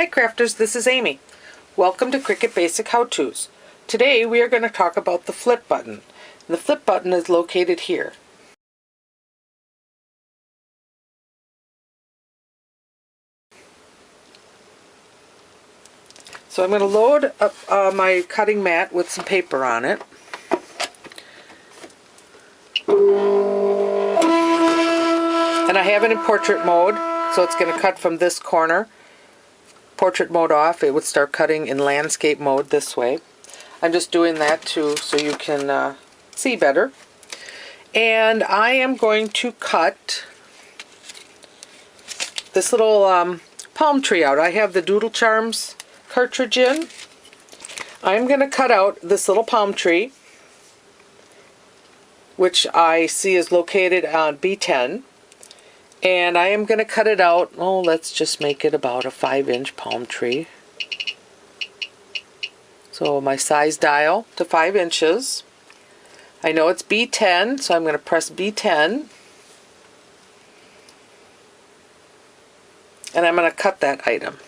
Hi crafters, this is Amy. Welcome to Cricut Basic How-Tos. Today we are going to talk about the flip button. The flip button is located here. So I'm going to load up my cutting mat with some paper on it. And I have it in portrait mode, so it's going to cut from this corner. Portrait mode off, it would start cutting in landscape mode this way. I'm just doing that too so you can see better. And I am going to cut this little palm tree out. I have the Doodle Charms cartridge in. I'm going to cut out this little palm tree, which I see is located on B10. And I am going to cut it out, let's just make it about a 5-inch palm tree. So my size dial to 5 inches. I know it's B10, so I'm going to press B10. And I'm going to cut that item.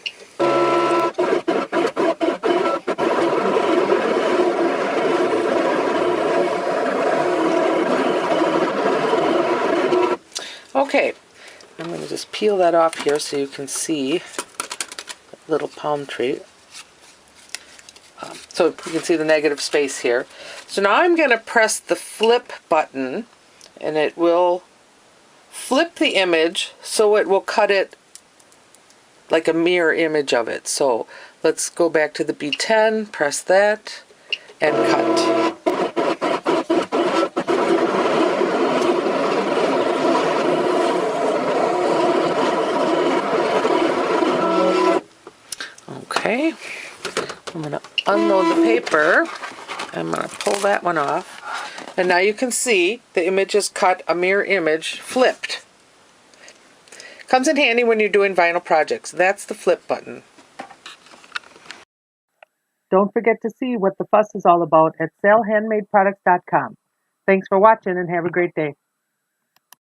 Okay. I'm going to just peel that off here so you can see the little palm tree. So you can see the negative space here. So now I'm going to press the flip button and it will flip the image so it will cut it like a mirror image of it. So let's go back to the B10, press that, and cut. Okay, I'm going to unload the paper. I'm going to pull that one off. And now you can see the image is cut, a mirror image, flipped. Comes in handy when you're doing vinyl projects. That's the flip button. Don't forget to see what the fuss is all about at salehandmadeproducts.com. Thanks for watching and have a great day.